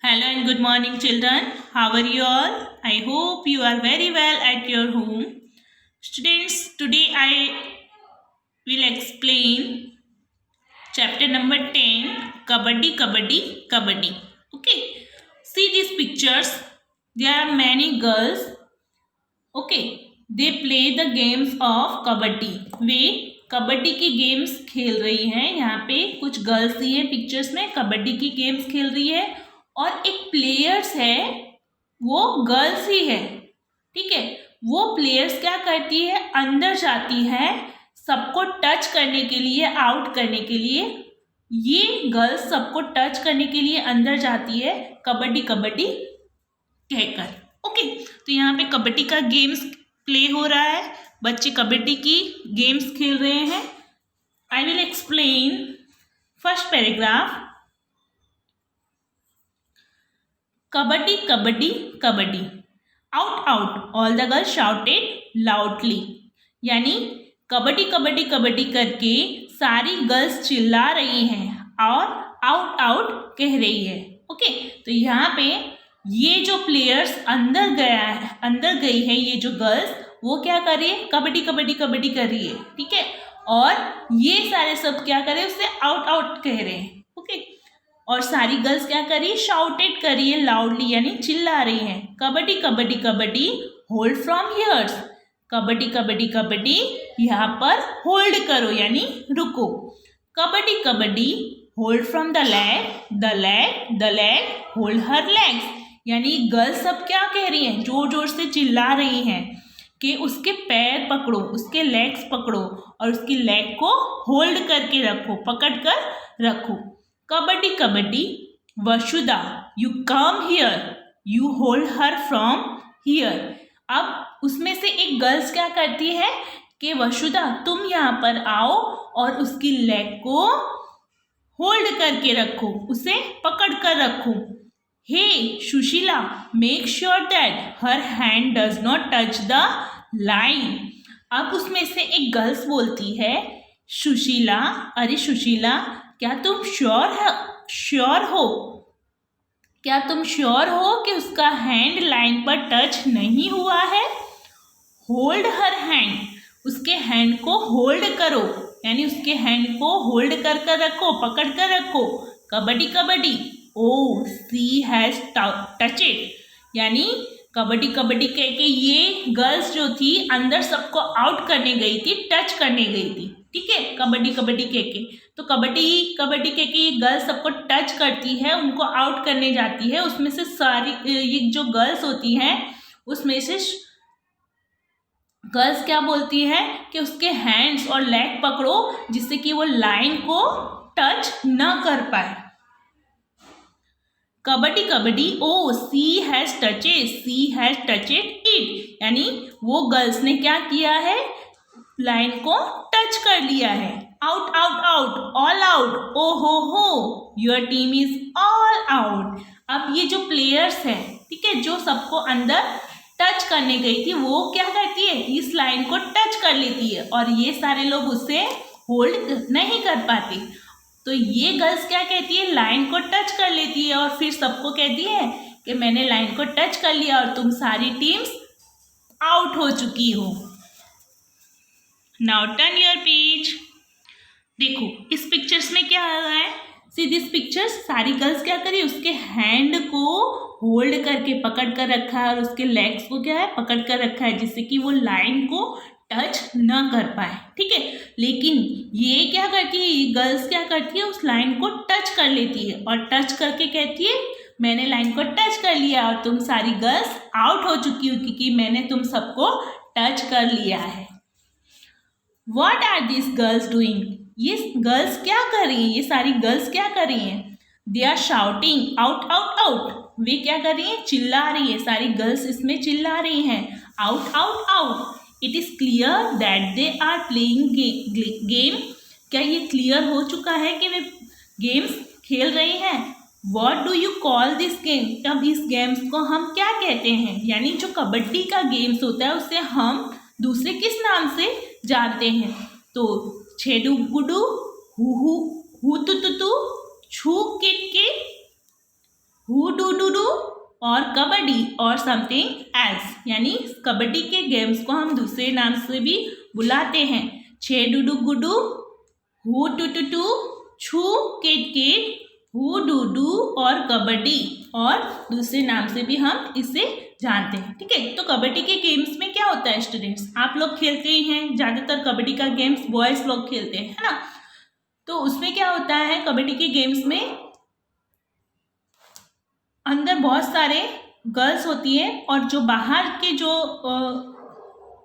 Hello and good morning, children. How are you all? I hope you are very well at your home. Students, today I will explain chapter number 10 Kabaddi, Kabaddi, Kabaddi. Okay, see these pictures. There are many girls. Okay, they play the games of Kabaddi. वे कबड्डी की games खेल रही हैं. यहाँ पे कुछ girls दी हैं pictures में, कबड्डी की गेम्स खेल रही है और एक प्लेयर्स है, वो गर्ल्स ही है. ठीक है, वो प्लेयर्स क्या करती है, अंदर जाती है सबको टच करने के लिए, आउट करने के लिए. ये गर्ल्स सबको टच करने के लिए अंदर जाती है कबड्डी कबड्डी कहकर. ओके, तो यहाँ पे कबड्डी का गेम्स प्ले हो रहा है, बच्चे कबड्डी की गेम्स खेल रहे हैं. I will explain first paragraph. Kabaddi kabaddi kabaddi, out out all the girls shouted loudly. यानी कबड्डी कबड्डी कबड्डी करके सारी गर्ल्स चिल्ला रही हैं और आउट आउट कह रही है. ओके, तो यहाँ पे ये जो प्लेयर्स अंदर गई है, ये जो गर्ल्स, वो क्या कर रही है, कबड्डी कबड्डी कबड्डी कर रही है. ठीक है, और ये सारे सब क्या कर रहे हैं, उससे आउट आउट कह रहे हैं. ओके, और सारी गर्ल्स क्या कर रही है, शाउटेड कर रही है लाउडली, यानी चिल्ला रही हैं. Kabaddi kabaddi kabaddi hold from here's. Kabaddi kabaddi kabaddi, यहाँ पर होल्ड करो यानी रुको. Kabaddi kabaddi hold from the leg hold her legs. यानी गर्ल्स सब क्या कह रही हैं, जोर जोर से चिल्ला रही हैं कि उसके पैर पकड़ो, उसके लेग्स पकड़ो और उसकी लेग को होल्ड करके रखो, पकड़ कर रखो. Kabaddi kabaddi Vasudha you come here, you hold her from here. अब उसमें से एक गर्ल्स क्या करती है कि वसुधा तुम यहाँ पर आओ और उसकी लेग को होल्ड करके रखो, उसे पकड़ कर रखो. Hey Sushila make sure that her hand does not touch the line. अब उसमें से एक गर्ल्स बोलती है, सुशीला, अरे सुशीला, क्या तुम श्योर हो, क्या तुम श्योर हो कि उसका हैंड लाइन पर टच नहीं हुआ है. होल्ड हर हैंड, उसके हैंड को होल्ड करो, यानी उसके हैंड को होल्ड कर कर रखो, पकड़ कर रखो. कबड्डी कबड्डी ओ सी हैज टच इट. यानी कबड्डी कबड्डी कह के ये गर्ल्स जो थी अंदर सबको आउट करने गई थी, टच करने गई थी. ठीक है, कबड्डी कबड्डी कह के, तो कबड्डी कबड्डी कह के ये गर्ल्स सबको टच करती है, उनको आउट करने जाती है. उसमें से सारी ये जो गर्ल्स होती हैं, उसमें से गर्ल्स क्या बोलती है कि उसके हैंड्स और लेग पकड़ो जिससे कि वो लाइन को टच न कर पाए. कबड्डी कबड्डी ओ सी हैज टचेड इट. यानी वो गर्ल्स ने क्या किया है, लाइन को टच कर लिया है. Out out out, all out, ओ हो your team is all out. अब ये जो प्लेयर्स हैं, ठीक है, जो सबको अंदर टच करने गई थी, वो क्या करती है, इस लाइन को टच कर लेती है और ये सारे लोग उसे होल्ड नहीं कर पाते. तो ये गर्ल्स क्या कहती है, लाइन को टच कर लेती है और फिर सबको कहती है कि मैंने लाइन को टच कर लिया और तुम सारी टीम्स आउट हो चुकी हो. Now turn your page. देखो इस पिक्चर्स में क्या आ रहा है, सी दिस पिक्चर्स. सारी गर्ल्स क्या करी, उसके हैंड को होल्ड करके पकड़ कर रखा है और उसके लेग्स को क्या है, पकड़ कर रखा है, जिससे कि वो लाइन को टच न कर पाए. ठीक है, लेकिन ये क्या करती है, ये गर्ल्स क्या करती है, उस लाइन को टच कर लेती है और टच करके कहती है मैंने लाइन को टच कर लिया और तुम सारी गर्ल्स आउट हो चुकी हो क्योंकि मैंने तुम सबको टच कर लिया है. What are these girls doing? ये गर्ल्स क्या कर रही हैं, ये सारी गर्ल्स क्या कर रही हैं, they are shouting out out out. वे क्या कर रही हैं, चिल्ला रही है, सारी गर्ल्स इसमें चिल्ला रही हैं, out out out. It is clear that they are playing game. क्या ये क्लियर हो चुका है कि वे गेम्स खेल रही हैं. What do you call this game. अब इस गेम्स को हम क्या कहते हैं, यानी जो कबड्डी का गेम्स होता है उसे हम दूसरे किस नाम से जानते हैं. तो छेडू गुडू, हु तु तु, छू kit kit, who do Dudu और कबड्डी और समथिंग एल्स, यानी कबड्डी के गेम्स को हम दूसरे नाम से भी बुलाते हैं। छे डुडू गुडू, हु टू टू टू, छू किट किट, हु डूडू और कबड्डी, और दूसरे नाम से भी हम इसे जानते हैं। ठीक है, तो कबड्डी के गेम्स में क्या होता है स्टूडेंट्स, आप लोग खेलते ही हैं, ज़्यादातर कबड्डी का गेम्स बॉयज़ लोग खेलते हैं, है ना। तो उसमें क्या होता है, कबड्डी के गेम्स में अंदर बहुत सारे गर्ल्स होती है और जो बाहर के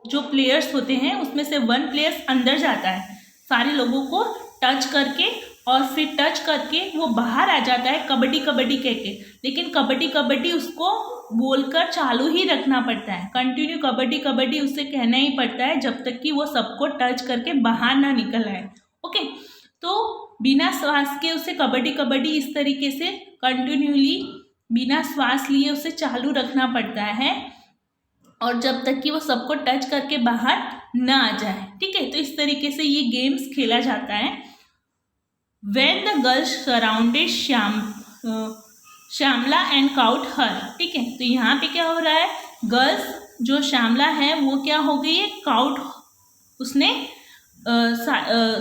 जो प्लेयर्स होते हैं उसमें से वन प्लेयर अंदर जाता है सारे लोगों को टच करके, और फिर टच करके वो बाहर आ जाता है कबड्डी कबड्डी कह के। लेकिन कबड्डी कबड्डी उसको बोलकर चालू ही रखना पड़ता है, कंटिन्यू कबड्डी कबड्डी उससे कहना ही पड़ता है जब तक कि वो सबको टच करके बाहर ना निकल आए। ओके, तो बिना श्वास के उसे कबड्डी कबड्डी इस तरीके से कंटिन्यूली बिना श्वास लिए उसे चालू रखना पड़ता है, और जब तक कि वो सबको टच करके बाहर ना आ जाए। ठीक है, तो इस तरीके से ये गेम्स खेला जाता है। When the girls surrounded Shyamala and caught her. ठीक है, तो यहाँ पे क्या हो रहा है, गर्ल्स जो श्यामला है वो क्या हो गई है, काउट उसने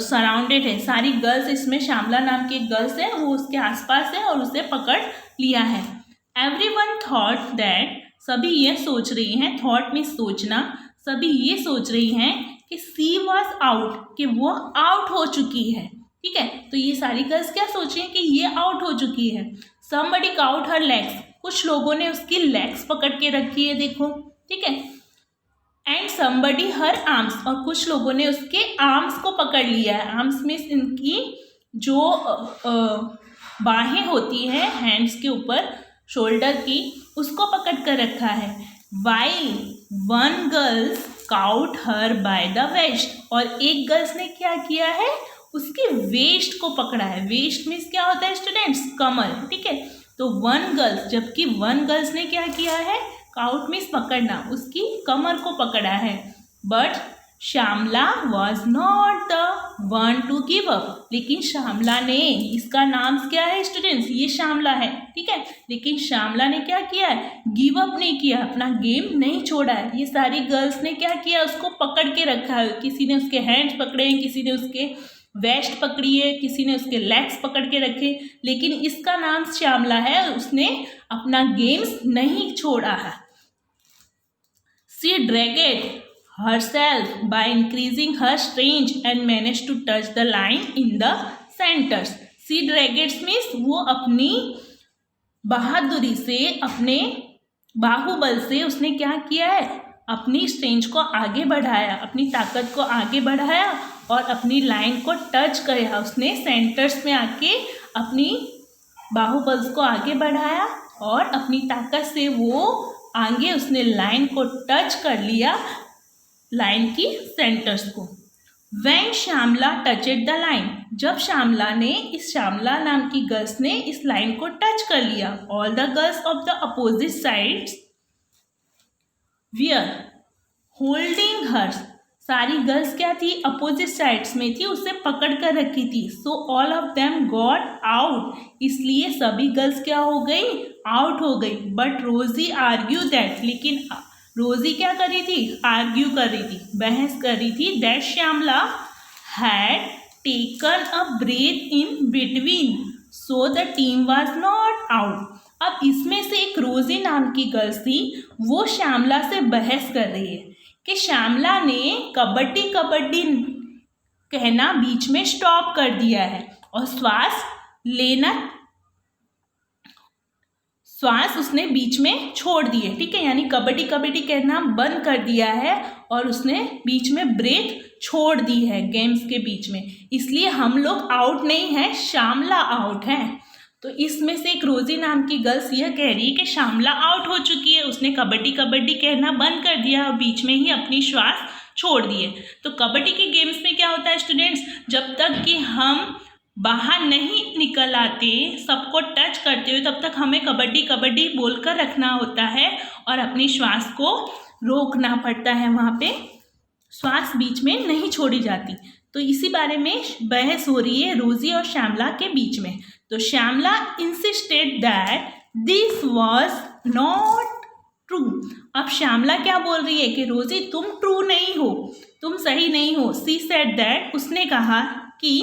सराउंडेड है, सारी गर्ल्स इसमें श्यामला नाम की गर्ल्स है वो उसके आसपास है और उसे पकड़ लिया है। एवरीवन थॉट दैट, सभी ये सोच रही हैं, थॉट में सोचना, सभी ये सोच रही हैं कि सी वॉज आउट, कि वो आउट हो चुकी है। ठीक है, तो ये सारी गर्ल्स क्या सोच रही हैं कि ये आउट हो चुकी है। समबडी काउट हर लेग्स, कुछ लोगों ने उसकी लेग्स पकड़ के रखी है, देखो। ठीक है, एंड समबडी हर आर्म्स, और कुछ लोगों ने उसके आर्म्स को पकड़ लिया है। आर्म्स में इनकी जो बाहें होती हैं हैंड्स के ऊपर, शोल्डर की, उसको पकड़ कर रखा है। While one girls caught her by the waist, और एक गर्ल्स ने क्या किया है, उसके वेस्ट को पकड़ा है। वेस्ट मीन्स क्या होता है स्टूडेंट्स, कमर। ठीक है, तो वन गर्ल्स, जबकि वन गर्ल्स ने क्या किया है, काउट मीन्स पकड़ना, उसकी कमर को पकड़ा है। But Shyamala was not the one to give up, लेकिन श्यामला ने, इसका नाम क्या है स्टूडेंट्स, ये श्यामला है। ठीक है, लेकिन श्यामला ने क्या किया है, गिव अप नहीं किया, अपना गेम नहीं छोड़ा है। ये सारी गर्ल्स ने क्या किया, उसको पकड़ के रखा है। किसी ने उसके हैंड्स पकड़े हैं, किसी ने उसके वेस्ट पकड़ी है, किसी ने उसके लेग्स पकड़ के रखे, लेकिन इसका नाम श्यामला है, उसने अपना गेम्स नहीं छोड़ा है। She dragged herself by increasing her strength and managed to touch the line in the centers. She dragged means वो अपनी बहादुरी से, अपने बाहुबल से उसने क्या किया है, अपनी स्ट्रेंथ को आगे बढ़ाया, अपनी ताकत को आगे बढ़ाया और अपनी लाइन को टच किया। उसने सेंटर्स में आके अपनी बाहुबल को आगे बढ़ाया और अपनी ताकत से वो आगे उसने लाइन को टच कर लिया, लाइन की सेंटर्स को। When Shyamala touched the line, जब श्यामला ने, इस श्यामला नाम की गर्ल्स ने इस लाइन को टच कर लिया, all the girls of the opposite sides were holding her, सारी गर्ल्स क्या थी, अपोजिट साइड्स में थी, उसे पकड़ कर रखी थी। So all of them got out, इसलिए सभी गर्ल्स क्या हो गई, आउट हो गई। बट रोजी आर्ग्यू दैट, लेकिन रोजी क्या कर रही थी, आर्ग्यू कर रही थी, बहस कर रही थी, that Shyamala had taken a breath in between so the team was not out. अब इसमें से एक रोजी नाम की गर्ल्स थी, वो श्यामला से बहस कर रही है कि श्यामला ने कबड्डी कबड्डी कहना बीच में स्टॉप कर दिया है और श्वास उसने बीच में छोड़ दिए। ठीक है, यानी कबड्डी कबड्डी कहना बंद कर दिया है और उसने बीच में ब्रेथ छोड़ दी है गेम्स के बीच में, इसलिए हम लोग आउट नहीं है, श्यामला आउट है। तो इसमें से एक रोजी नाम की गर्ल्स यह कह रही है कि श्यामला आउट हो चुकी है, उसने कबड्डी कबड्डी कहना बंद कर दिया और बीच में ही अपनी श्वास छोड़ दिए। तो कबड्डी के गेम्स में क्या होता है स्टूडेंट्स, जब तक कि हम बाहर नहीं निकल आते, सबको टच करते हुए, तब तक हमें कबड्डी कबड्डी बोलकर रखना होता है और अपनी श्वास को रोकना पड़ता है, वहाँ पे श्वास बीच में नहीं छोड़ी जाती। तो इसी बारे में बहस हो रही है रोजी और श्यामला के बीच में। तो Shyamala insisted that this was not true. अब श्यामला क्या बोल रही है कि रोजी तुम ट्रू नहीं हो, तुम सही नहीं हो। सी सेड दैट, उसने कहा कि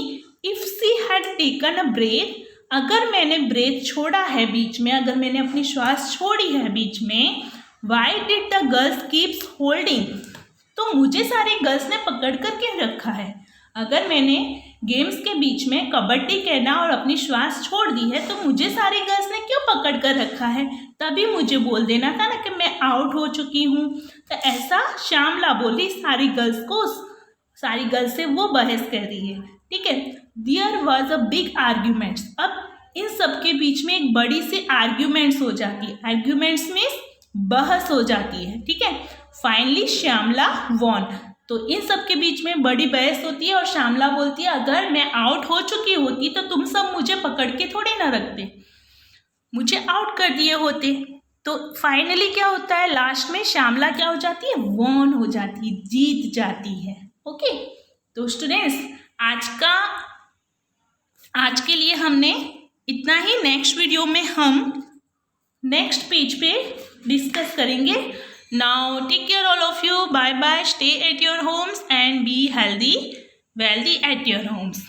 if she had taken a breath, अगर मैंने ब्रेथ छोड़ा है बीच में, अगर मैंने अपनी श्वास छोड़ी है बीच में, why did the girls keeps holding, तो मुझे सारे गर्ल्स ने पकड़ कर क्यों रखा है। अगर मैंने गेम्स के बीच में कबड्डी कहना और अपनी श्वास छोड़ दी है तो मुझे सारी गर्ल्स ने क्यों पकड़ कर रखा है, तभी मुझे बोल देना था ना कि मैं आउट हो चुकी हूँ। तो ऐसा श्यामला बोली सारी गर्ल्स को, सारी गर्ल्स से वो बहस कर रही है, ठीक है। There was a big arguments, अब इन सब के बीच में एक बड़ी सी आर्ग्यूमेंट्स हो जाती है। आर्ग्यूमेंट्स मीन्स बहस हो जाती है, ठीक है। फाइनली श्यामला वॉन, तो इन सब के बीच में बड़ी बहस होती है और श्यामला बोलती है अगर मैं आउट हो चुकी होती तो तुम सब मुझे पकड़ के थोड़ी ना रखते, मुझे आउट कर दिए होते। तो फाइनली क्या होता है, लास्ट में श्यामला क्या हो जाती है, वॉन हो जाती है, जीत जाती है। ओके, तो स्टूडेंट्स आज के लिए हमने इतना ही। नेक्स्ट वीडियो में हम नेक्स्ट पेज पे डिस्कस करेंगे। Now take care all of you. Bye bye. Stay at your homes and be healthy, wealthy at your homes.